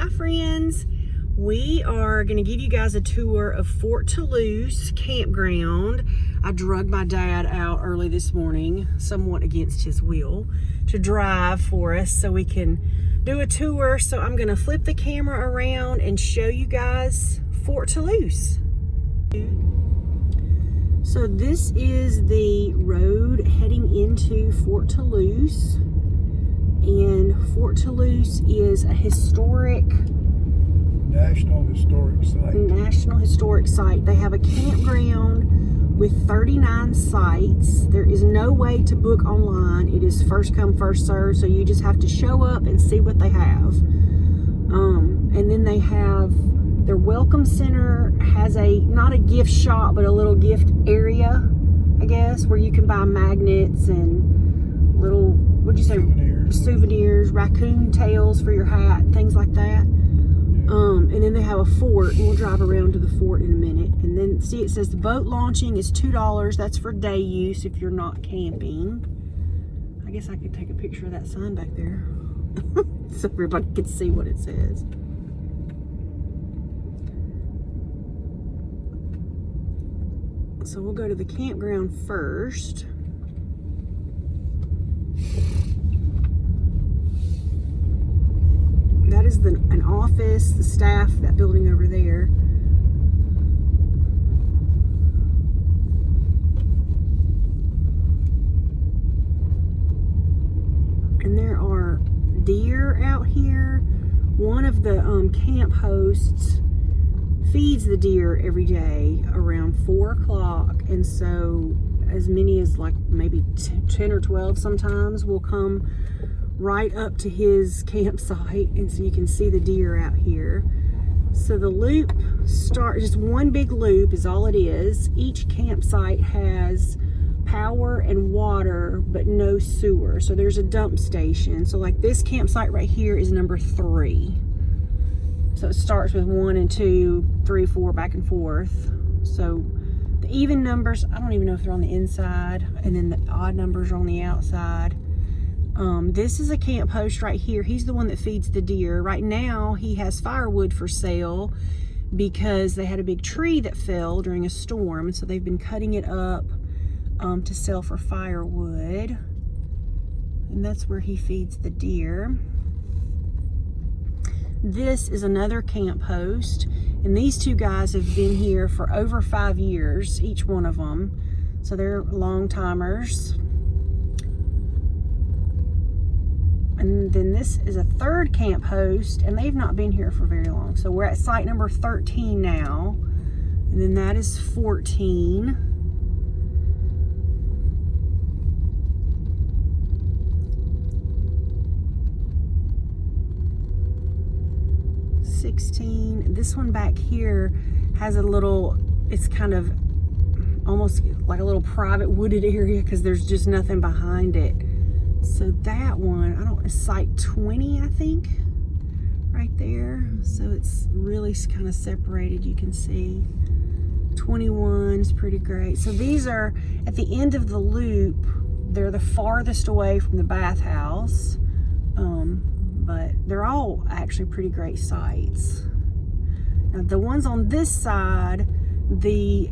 Hi friends, we are going to give you guys a tour of Fort Toulouse Campground. I drug my dad out early this morning, somewhat against his will, to drive for us so we can do a tour. So I'm going to flip the camera around and show you guys Fort Toulouse. So this is the road heading into Fort Toulouse. And Fort Toulouse is a National Historic Site. They have a campground with 39 sites. There is no way to book online. It is first come, first served. So you just have to show up and see what they have. And then they have their welcome center has not a gift shop, but a little gift area, I guess, where you can buy magnets and little, what'd you say? Souvenirs, raccoon tails for your hat, things like that. And then they have a fort, and we'll drive around to the fort in a minute. And then see, it says the boat launching is $2. That's for day use if you're not camping. I guess I could take a picture of that sign back there so everybody can see what it says. So we'll go to the campground first. That is an office, the staff, that building over there. And there are deer out here. One of the camp hosts feeds the deer every day around 4 o'clock. And so as many as like maybe 10 or 12 sometimes will come right up to his campsite, and so you can see the deer out here. So the loop starts, just one big loop is all it is. Each campsite has power and water, but no sewer. So there's a dump station. So like this campsite right here is number 3. So it starts with 1 and 2, 3, 4, back and forth. So the even numbers, I don't even know if they're on the inside, and then the odd numbers are on the outside. This is a camp host right here. He's the one that feeds the deer. Right now, he has firewood for sale because they had a big tree that fell during a storm. So they've been cutting it up to sell for firewood. And that's where he feeds the deer. This is another camp host. And these two guys have been here for over 5 years, each one of them. So they're long timers. And then this is a third camp host, and they've not been here for very long. So we're at site number 13 now. And then that is 14. This one back here has a little, it's kind of almost like a little private wooded area because there's just nothing behind it. So that one, it's site 20, I think, right there. So it's really kind of separated, you can see. 21 is pretty great. So these are at the end of the loop. They're the farthest away from the bathhouse, but they're all actually pretty great sites. Now the ones on this side, the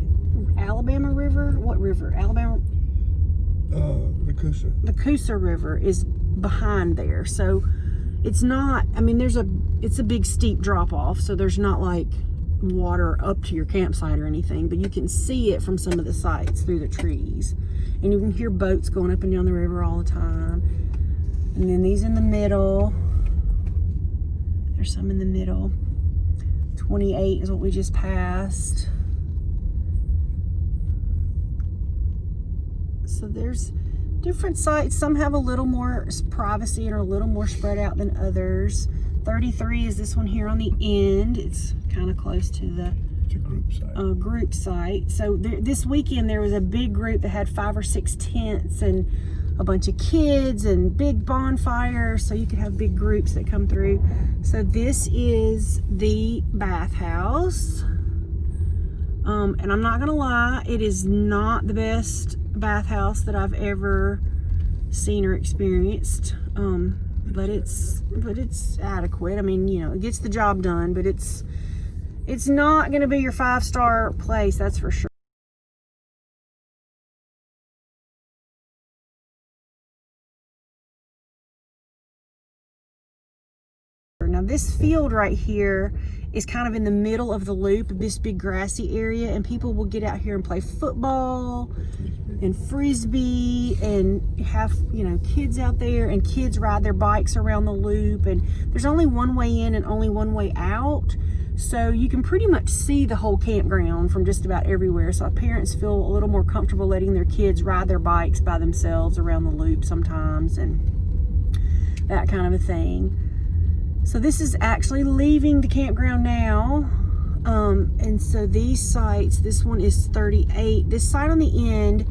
Alabama River, what river? Alabama. The Coosa River is behind there, so it's not, I mean, it's a big steep drop off, so there's not like water up to your campsite or anything, but you can see it from some of the sites through the trees, and you can hear boats going up and down the river all the time. And then these in the middle, there's some in the middle. 28 is what we just passed. So there's different sites. Some have a little more privacy and are a little more spread out than others. 33 is this one here on the end. It's kind of close to the group site. So this weekend there was a big group that had 5 or 6 tents and a bunch of kids and big bonfires. So you could have big groups that come through. So this is the bathhouse. And I'm not gonna lie, it is not the best bathhouse that I've ever seen or experienced. but it's adequate. I mean, you know, it gets the job done, but it's not going to be your 5-star place, that's for sure. Now this field right here is kind of in the middle of the loop of this big grassy area, and people will get out here and play football and frisbee and have, you know, kids out there, and kids ride their bikes around the loop, and there's only one way in and only one way out, so you can pretty much see the whole campground from just about everywhere. So parents feel a little more comfortable letting their kids ride their bikes by themselves around the loop sometimes, and that kind of a thing. So this is actually leaving the campground now. And so these sites, this one is 38. This site on the end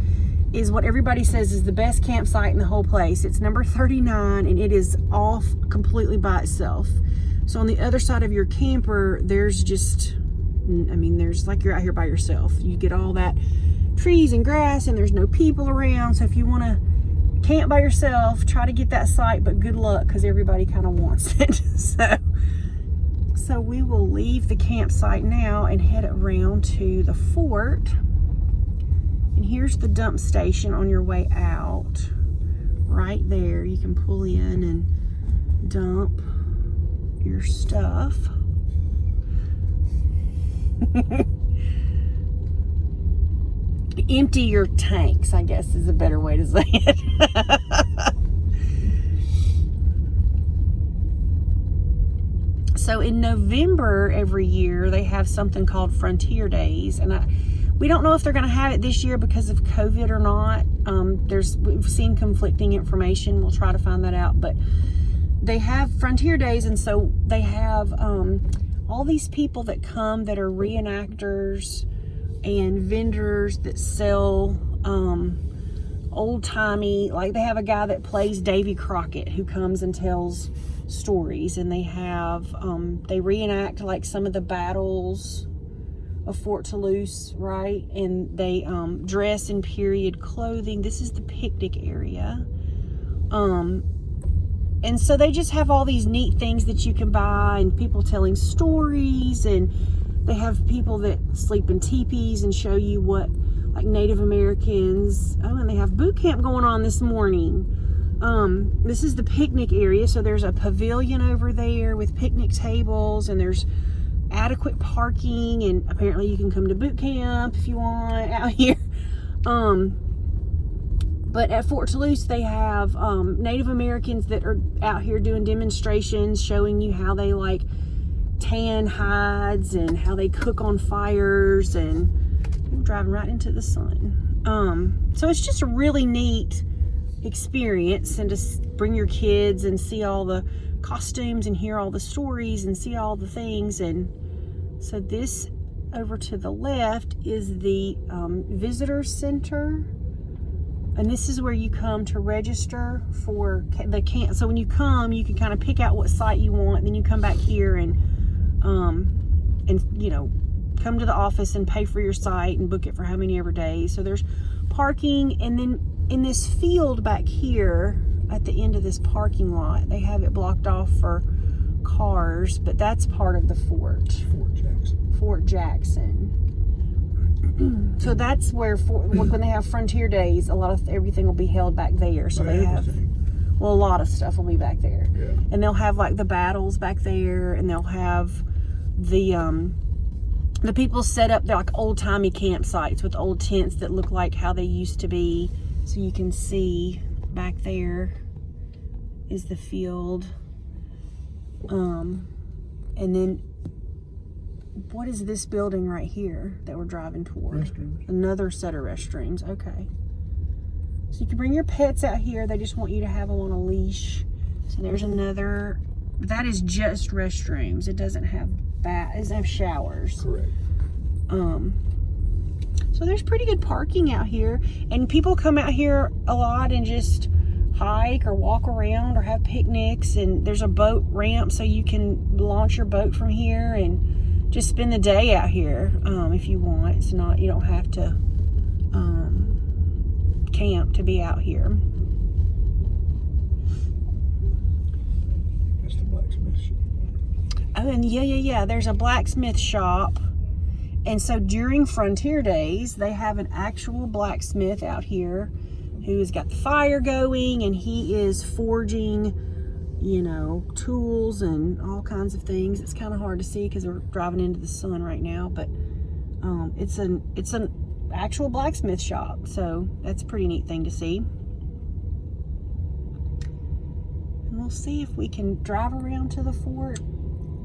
is what everybody says is the best campsite in the whole place. It's number 39, and it is off completely by itself. So on the other side of your camper, there's just, I mean, there's like you're out here by yourself. You get all that trees and grass, and there's no people around. So if you want to camp by yourself, try to get that site, but good luck, because everybody kind of wants it. So we will leave the campsite now and head around to the fort. And here's the dump station on your way out. Right there, you can pull in and dump your stuff. Empty your tanks, I guess is a better way to say it. So in November every year, they have something called Frontier Days, and we don't know if they're going to have it this year because of COVID or not. We've seen conflicting information. We'll try to find that out, but they have Frontier Days, and so they have all these people that come that are reenactors and vendors that sell old-timey, like they have a guy that plays Davy Crockett who comes and tells stories, and they have they reenact like some of the battles of Fort Toulouse, right? And they dress in period clothing. This is the picnic area, and so they just have all these neat things that you can buy, and people telling stories, and they have people that sleep in teepees and show you what, like Native Americans. Oh, and they have boot camp going on this morning. This is the picnic area. So there's a pavilion over there with picnic tables, and there's adequate parking, and apparently you can come to boot camp if you want out here. But at Fort Toulouse, they have Native Americans that are out here doing demonstrations, showing you how they like tan hides and how they cook on fires, and we're driving right into the sun. So it's just a really neat experience, and to bring your kids and see all the costumes and hear all the stories and see all the things. And so this over to the left is the visitor center, and this is where you come to register for the camp. So when you come, you can kind of pick out what site you want, and then you come back here and you know, come to the office and pay for your site and book it for how many ever days. So there's parking, and then in this field back here at the end of this parking lot, they have it blocked off for cars, but that's part of the fort. Fort Jackson. So that's where when they have Frontier Days, a lot of everything will be held back there. So they have, well, a lot of stuff will be back there. Yeah. And they'll have like the battles back there, and they'll have the people set up their like old-timey campsites with old tents that look like how they used to be. So you can see back there is the field. And then what is this building right here that we're driving toward? Restrooms. Another set of restrooms. Okay. So you can bring your pets out here. They just want you to have them on a leash. So there's another. That is just restrooms. It doesn't have it doesn't have showers. Correct. So there's pretty good parking out here, and people come out here a lot and just hike or walk around or have picnics, and there's a boat ramp so you can launch your boat from here and just spend the day out here if you want. It's not, you don't have to camp to be out here. and yeah. There's a blacksmith shop. And so during Frontier Days, they have an actual blacksmith out here who has got the fire going, and he is forging, you know, tools and all kinds of things. It's kind of hard to see because we're driving into the sun right now, but it's an actual blacksmith shop, so that's a pretty neat thing to see. And we'll see if we can drive around to the fort.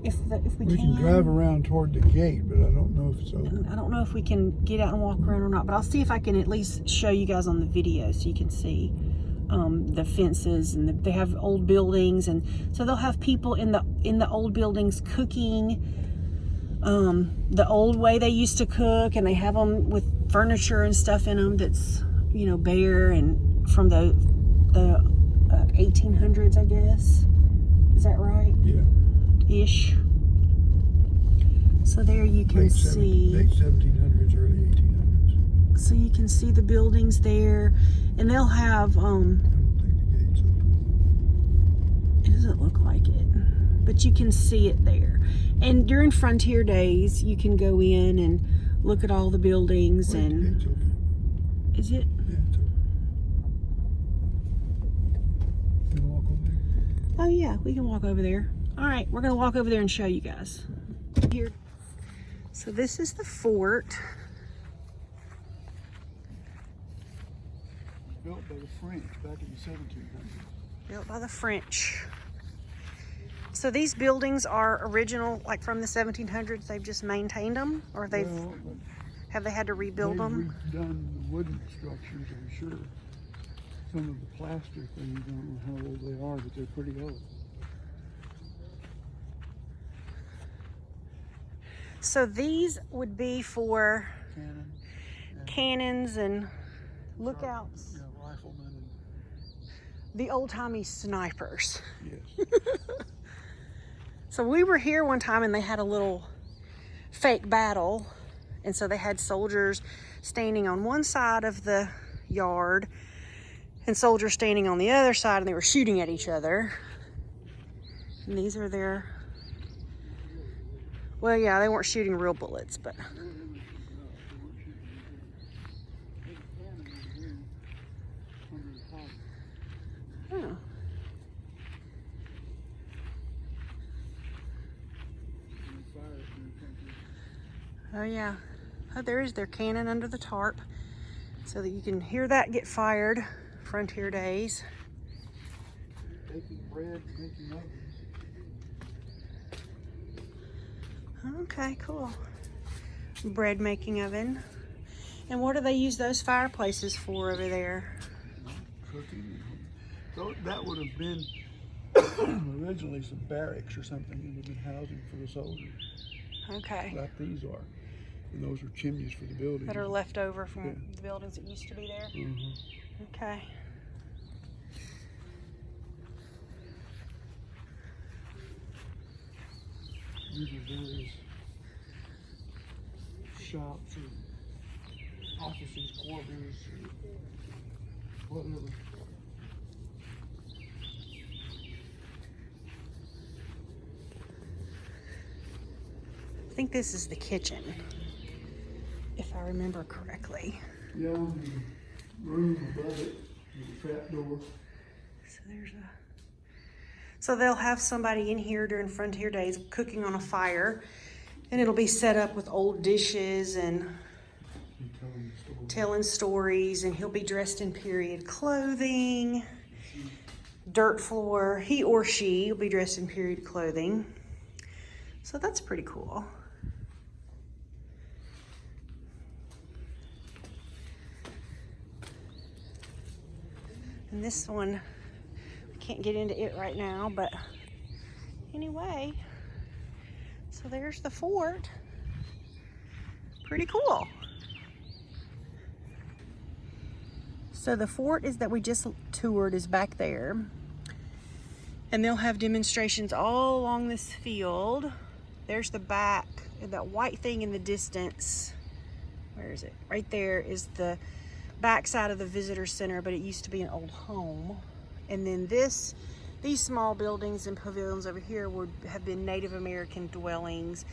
If we can drive around toward the gate, but I don't know if it's open. I don't know if we can get out and walk around or not, but I'll see if I can at least show you guys on the video so you can see the fences, and they have old buildings, and so they'll have people in the old buildings cooking the old way they used to cook, and they have them with furniture and stuff in them that's, you know, bare and from the 1800s, I guess. Is that right? Yeah. Ish. So there you can see late 1700s, early 1800s. So you can see the buildings there, and they'll have I don't think the gate's open. it doesn't look like it, but you can see it there. And during Frontier Days, you can go in and look at all the buildings. Wait, and the gate's open. Is it? Yeah, it's open. You wanna walk over there? Oh yeah, we can walk over there. All right, we're gonna walk over there and show you guys. Here. So this is the fort. Built by the French back in the 1700s. Built by the French. So these buildings are original, like from the 1700s. They've just maintained them, or have they had to rebuild them? They've redone the wooden structures, I'm sure. Some of the plaster things, I don't know how old they are, but they're pretty old. So these would be for cannons and lookouts. Yeah, riflemen and The old-timey snipers. yes. So we were here one time and they had a little fake battle. And so they had soldiers standing on one side of the yard and soldiers standing on the other side, and they were shooting at each other. And these are their, well, yeah, they weren't shooting real bullets, but. Oh. Oh yeah. Oh, there is their cannon under the tarp, so that you can hear that get fired. Frontier Days. Baking bread, making ovens. Okay, cool. Bread making oven. And what do they use those fireplaces for over there? Cooking. So that would have been originally some barracks or something. It would have been housing for the soldiers. Okay. Like these are. And those are chimneys for the buildings. That are left over from the buildings that used to be there? Mm-hmm. Okay. These are various shops and offices, quarters, whatever. I think this is the kitchen, if I remember correctly. Yeah, the room above it with a trap door. So there's a. So they'll have somebody in here during Frontier Days cooking on a fire, and it'll be set up with old dishes and telling stories, and he'll be dressed in period clothing, dirt floor. He or she will be dressed in period clothing. So that's pretty cool. And this one, we can't get into it right now, but anyway, so there's the fort. Pretty cool. So the fort is that we just toured is back there, and they'll have demonstrations all along this field. There's the back, that white thing in the distance. Where is it? Right there is the back side of the visitor center, but it used to be an old home. And then this these small buildings and pavilions over here would have been Native American dwellings.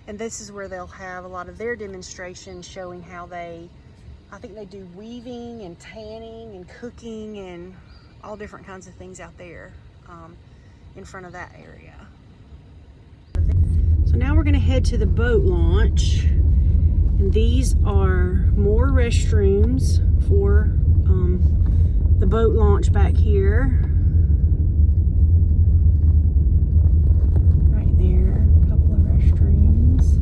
And this is where they'll have a lot of their demonstrations showing how I think they do weaving and tanning and cooking and all different kinds of things out there in front of that area. So now we're gonna head to the boat launch. And these are more restrooms for the boat launch back here. Right there, a couple of restrooms.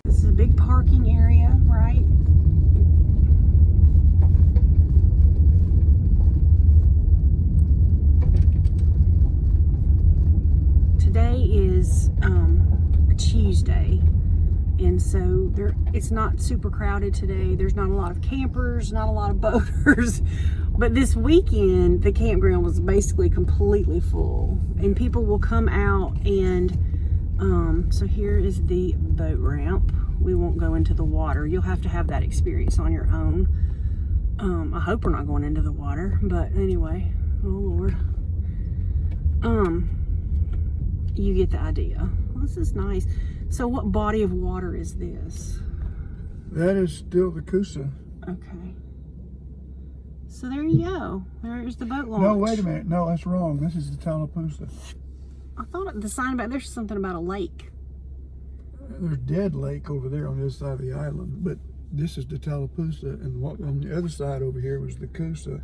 This is a big parking area, right? Today is a Tuesday, and so it's not super crowded today. There's not a lot of campers, not a lot of boaters, but this weekend the campground was basically completely full, and people will come out. And so here is the boat ramp. We won't go into the water. You'll have to have that experience on your own. I hope we're not going into the water, but anyway, oh Lord. You get the idea. Well, this is nice. So what body of water is this? That is still the Coosa. Okay. So there you go. There's the boat launch. No, wait a minute. No, that's wrong. This is the Tallapoosa. I thought the sign about there's something about a lake. There's Dead Lake over there on this side of the island, but this is the Tallapoosa, and what on the other side over here was the Coosa,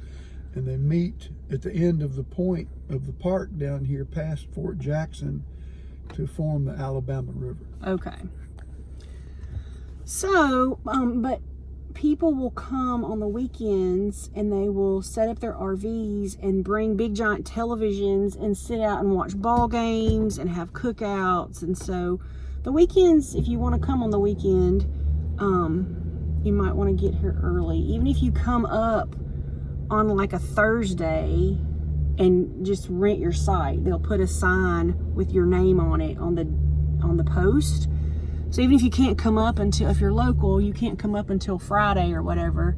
and they meet at the end of the point of the park down here past Fort Jackson to form the Alabama River. Okay. So, but people will come on the weekends and they will set up their RVs and bring big giant televisions and sit out and watch ball games and have cookouts. And so the weekends, if you want to come on the weekend, you might want to get here early. Even if you come up on like a Thursday and just rent your site, they'll put a sign with your name on it on the post. So even if you can't come up until, if you're local, you can't come up until Friday or whatever,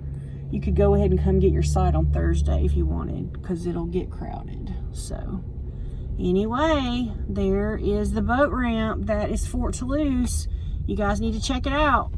you could go ahead and come get your site on Thursday if you wanted, because it'll get crowded. So anyway, there is the boat ramp. That is Fort Toulouse. You guys need to check it out.